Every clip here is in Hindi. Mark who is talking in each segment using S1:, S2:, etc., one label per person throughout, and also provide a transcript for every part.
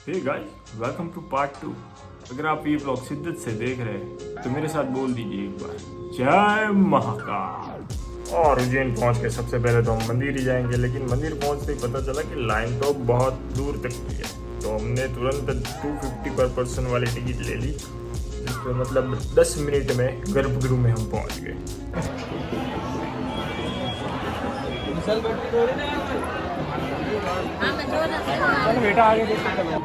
S1: Hey guys, welcome to part 2। अगर आप ये ब्लॉग शिद्दत से देख रहे हैं तो मेरे साथ बोल दीजिए एक बार जय महाकाल। और उज्जैन पहुंच के सबसे पहले तो हम मंदिर ही जाएंगे, लेकिन मंदिर पहुंचते ही पता चला कि लाइन तो बहुत दूर तक की है, तो हमने तुरंत 250 पर पर्सन वाली टिकट ले ली, जिसमें मतलब 10 मिनट में गर्भगृह में हम पहुंच गए।
S2: बेटा आगे देख सकते हैं।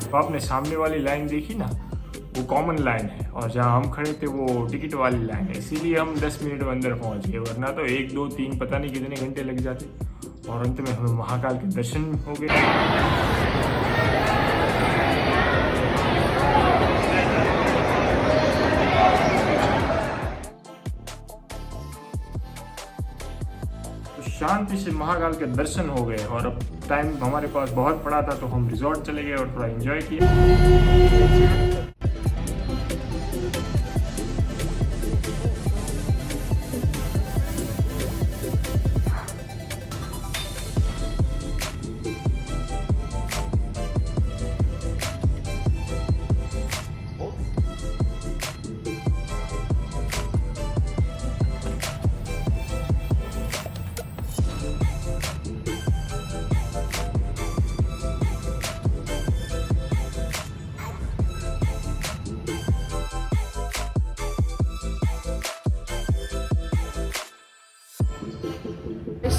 S1: तो आपने सामने वाली लाइन देखी ना, वो कॉमन लाइन है, और जहाँ हम खड़े थे वो टिकट वाली लाइन है, इसीलिए हम 10 मिनट में अंदर पहुंच गए, वरना तो 1 2 3 पता नहीं कितने घंटे लग जाते। और अंत में हमें महाकाल के दर्शन हो गए। शांति से महाकाल के दर्शन हो गए, और अब टाइम हमारे पास बहुत पड़ा था तो हम रिजॉर्ट चले गए और थोड़ा एंजॉय किया।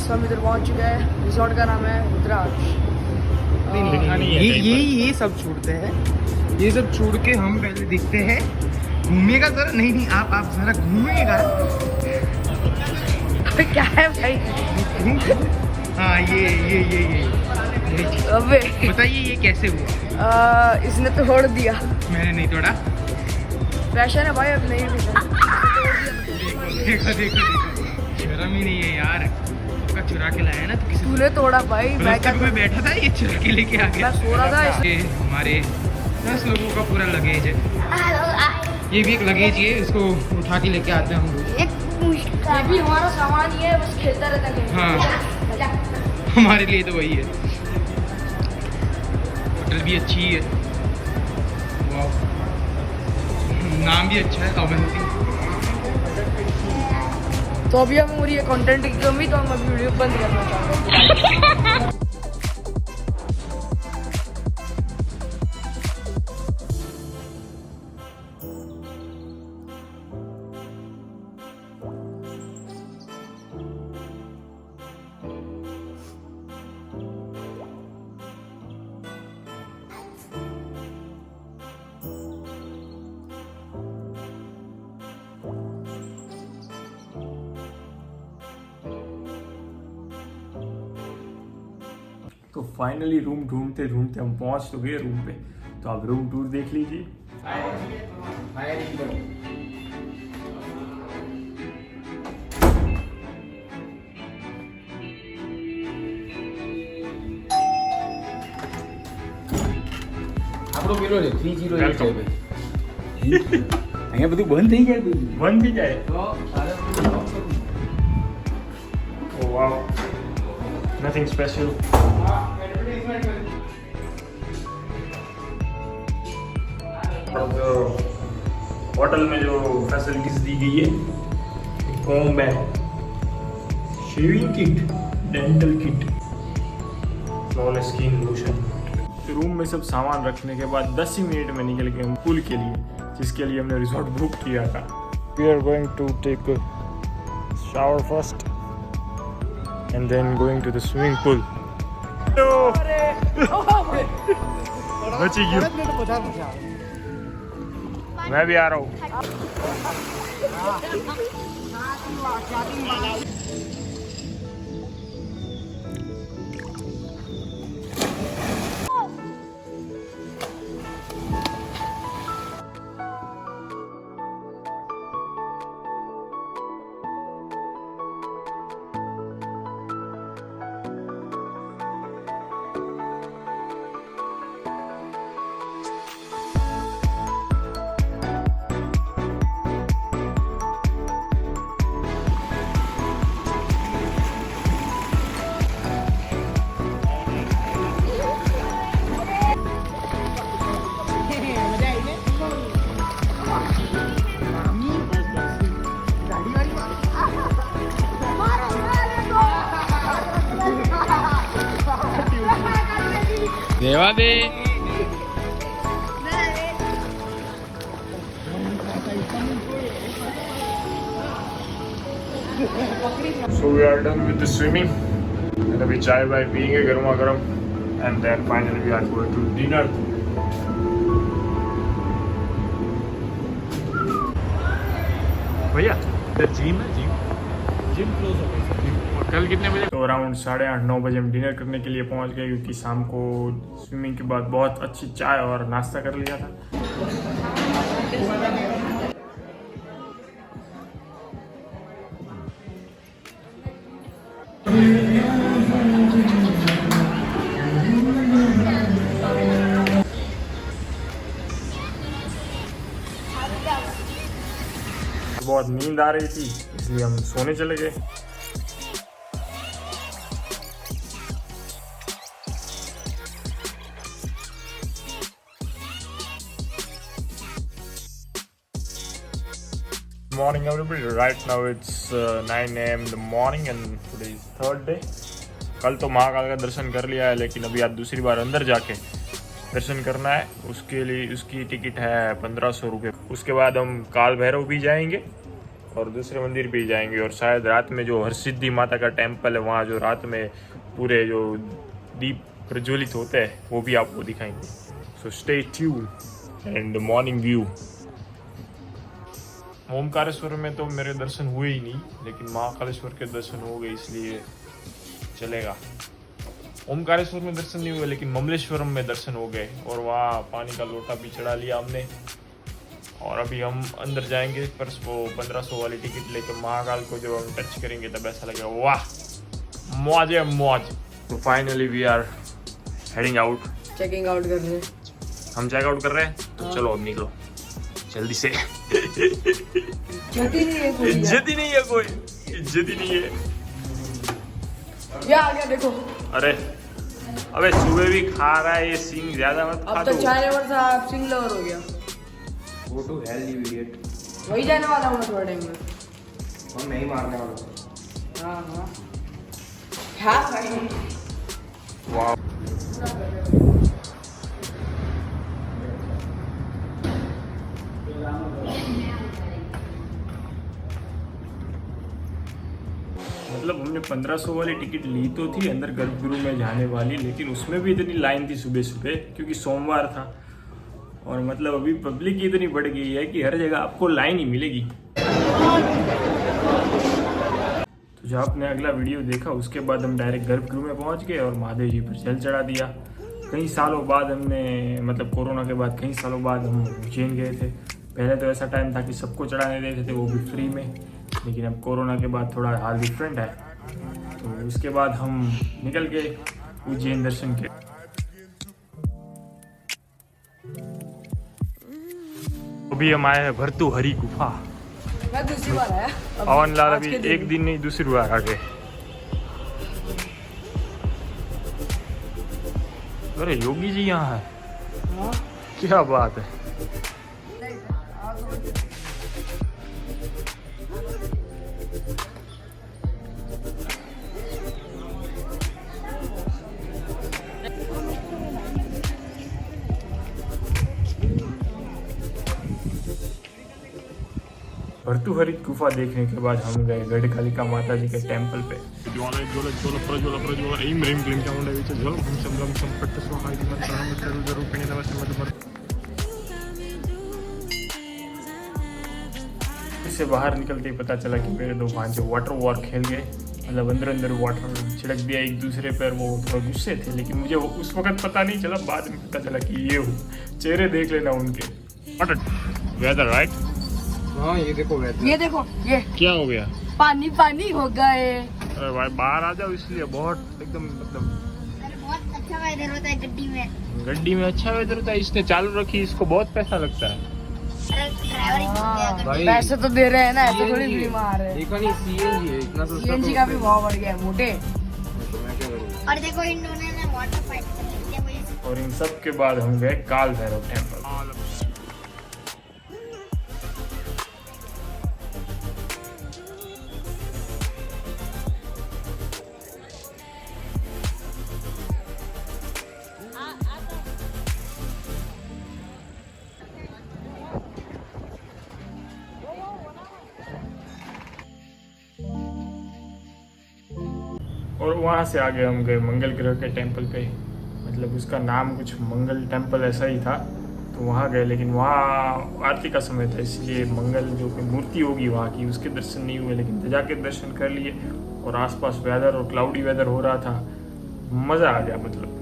S2: हम इधर पहुंच चुके हैं। रिजॉर्ट का नाम है रुद्राक्ष।
S3: ये सब छोड़ते हैं, ये सब छोड़ के हम पहले दिखते हैं। घूमेगा जरा, नहीं आप जरा घूमेगा।
S2: क्या है भाई?
S3: हाँ ये
S2: अबे
S3: बताइए ये कैसे हुआ?
S2: इसने तोड़ दिया।
S3: मैंने नहीं तोड़ा।
S2: फैशन है भाई, अब नहीं
S3: देखो शर्म ही नहीं है यार। का चुरा के लाया ना, तो किसी
S2: तूने तोड़ा भाई।
S3: मैं बैठा था, ये चुरा के लेके आ गया।
S2: मैं सो रहा था।
S3: ये हमारे 10 लोगों का पूरा लगेज है। ये भी एक लगेज ही है, इसको उठा के लेके आते हैं हम लोग।
S2: ये भी हमारा सामान ही है, बस खेलता रहता है।
S3: हाँ हमारे लिए तो वही है। होटल भी अच्छी है, वाह, नाम भी अच्छा है, अवंती।
S2: तो अभी हमें हो रही है कंटेंट की कमी, तो हम अभी वीडियो बंद करना चाहते हैं।
S1: तो फाइनली रूम ढूंढते ढूंढते हम पहुंच तो गए रूम पे, तो आप रूम टूर देख लीजिए।
S4: આપણો પેલો છે 308 છે ભાઈ. અહીંયા બધું બંધ થઈ જાય બધું.
S1: बंद भी जाए।
S4: તો તારે બધું lock કરવું.
S1: Oh wow, nothing special। Hotel में जो फैसिलिटीज दी गई है, कॉम्ब है, shaving kit, dental kit, small skin lotion. Room में सब सामान रखने के बाद 10 ही मिनट में निकल गए हम पूल के लिए, जिसके लिए हमने रिजॉर्ट बुक किया था। We are going to take shower first and then going to the swimming pool। बची क्यों? मैं भी आ रहा हूँ।
S3: देवा दे।
S1: So we are done with the swimming and अभी चाय वाय पियेंगे गर्मा गर्म and then finally we are going to dinner. भैया जिम है जिम क्लोज हो गई। कल कितने बजे? तो अराउंड 8:30-9 बजे हम डिनर करने के लिए पहुंच गए क्योंकि शाम को स्विमिंग के बाद बहुत अच्छी चाय और नाश्ता कर लिया था। बहुत नींद आ रही थी इसलिए हम सोने चले गए। Morning everybody, right now it's 9 AM in the morning and today is third day. कल तो महाकाल का दर्शन कर लिया है लेकिन अभी आज दूसरी बार अंदर जाके दर्शन करना है। उसके लिए उसकी टिकट है 1500 रुपये। उसके बाद हम काल भैरव भी जाएंगे और दूसरे मंदिर भी जाएंगे और शायद रात में जो हरसिद्धि माता का टेम्पल है वहाँ जो रात में पूरे जो दीप प्रज्वलित होते हैं वो भी आपको दिखाएंगे। So stay tuned and morning view. Omkareshwar में तो मेरे दर्शन हुए ही नहीं लेकिन महाकालेश्वर के दर्शन हो गए इसलिए चलेगा। ओमकारेश्वर में दर्शन नहीं हुए लेकिन ममलेश्वरम में दर्शन हो गए और वहाँ पानी का लोटा भी चढ़ा लिया हमने और अभी हम अंदर जाएंगे। पर वो 1500 वाली टिकट लेकर महाकाल को जब हम टच करेंगे तब ऐसा लगेगा वाह मौज है मौज। तो finally we are heading out.
S2: Checking out कर रहे हैं
S1: हम चेक आउट कर रहे हैं तो चलो अब निकलो जल्दी से।
S2: इज्जत ही नहीं है कोई।
S1: इज्जत ही नहीं है कोई, इज्जत ही नहीं है।
S2: ये आ गया देखो।
S1: अरे अबे सुबह भी खा रहा है ये सिंग ज्यादा मत खा।
S2: अब तो चाय लेवर था सिंग लवर हो गया।
S4: Go to hell you idiot.
S2: वही जाने वाला हूँ थोड़ा टाइम में।
S4: हम नहीं मारने वाले।
S2: हाँ हाँ क्या भाई।
S1: वाह मतलब हमने 1500 वाली टिकट ली तो थी अंदर गर्भगृह में जाने वाली लेकिन उसमें भी इतनी लाइन थी सुबह सुबह क्योंकि सोमवार था और मतलब अभी पब्लिक इतनी बढ़ गई है कि हर जगह आपको लाइन ही मिलेगी। तो जो आपने अगला वीडियो देखा उसके बाद हम डायरेक्ट गर्भगृह में पहुंच गए और महादेव जी पर जल चढ़ा दिया। कई सालों बाद हमने मतलब कोरोना के बाद कई सालों बाद हम उज्जैन गए थे। पहले तो ऐसा टाइम था कि सबको चढ़ाने देते थे वो भी फ्री में लेकिन अब कोरोना के बाद थोड़ा हाल डिफरेंट है। तो उसके बाद हम निकल गए उज्जैन दर्शन के। अभी हम आए हैं भर्तृहरि गुफा।
S2: मैं दूसरी बार आया।
S1: पवन लाल अभी एक दिन नहीं दूसरी बार आ गए। अरे योगी जी यहाँ है क्या बात है। भर्तृहरि गुफा देखने के बाद हम गए गढ़कालिका माता जी के टेम्पल पे। इससे बाहर निकलते ही पता चला कि मेरे दो भांजे वाटर वॉर खेल गए मतलब अंदर अंदर वाटर छिड़क दिया एक दूसरे पर। वो थोड़ा गुस्से थे लेकिन मुझे उस वक्त पता नहीं चला, बाद में पता चला कि ये हो। चेहरे देख लेना उनके। Weather right.
S3: हाँ ये देखो वेदर।
S2: ये देखो ये
S1: क्या हो गया?
S2: पानी पानी हो गए।
S1: अरे भाई बाहर आ जाओ इसलिए बहुत एकदम मतलब
S5: बहुत अच्छा वेदर होता है गड्डी में।
S1: गड्डी में अच्छा वेदर होता है। इसने चालू रखी, इसको बहुत पैसा लगता है।
S3: भाई
S2: पैसे तो दे रहे हैं ना, ऐसे थोड़ी फ्री मार रहे हैं।
S3: देखा नहीं सीएनजी है इतना सस्ता।
S2: सीएनजी का भी भाव बढ़ गया है मोटे।
S3: तो मैं क्या करूँ।
S5: और देखो इन दोनों ने वाटर फाइट कर लिया वजह से।
S1: और इन सब के बाद हम गए काल भैरव टेम्पल। और वहाँ से आगे हम गए मंगल ग्रह के टेम्पल पे, मतलब उसका नाम कुछ मंगल टेम्पल ऐसा ही था, तो वहाँ गए। लेकिन वहाँ आरती का समय था, इसलिए मंगल जो कोई मूर्ति होगी वहाँ की उसके दर्शन नहीं हुए, लेकिन जाके दर्शन कर लिए। और आसपास वेदर और क्लाउडी वेदर हो रहा था, मज़ा आ गया मतलब।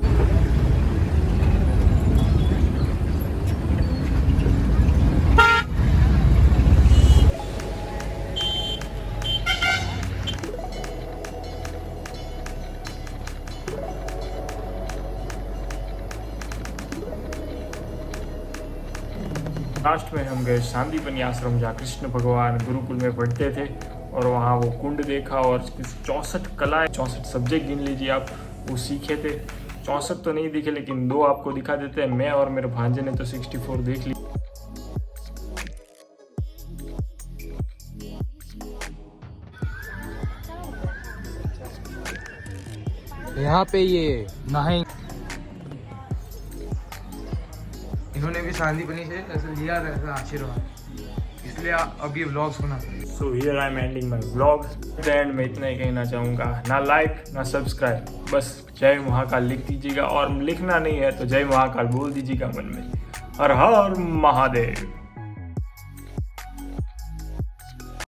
S1: लास्ट में हम गए सांदीपनी आश्रम, जहाँ कृष्ण भगवान गुरुकुल में पढ़ते थे, और वहाँ वो कुंड देखा और 64 कलाएं, 64 सब्जेक्ट गिन लीजिए आप, वो सीखे थे। 64 तो नहीं दिखे, लेकिन 2 आपको दिखा देते हैं। मैं और मेरे भांजे ने तो 64 देख ली।
S3: यहाँ पे ये नहाए, इन्होंने भी सांदीपनी से ऐसे लिया था ऐसा आशीर्वाद, इसलिए अभी व्लॉग सुना।
S1: So here I am ending my vlog. And में इतना ही कहना चाहूँगा, ना लाइक ना सब्सक्राइब, बस जय महाकाल लिख दीजिएगा, और लिखना नहीं है तो जय महाकाल बोल दीजिएगा मन में। हर हर महादेव।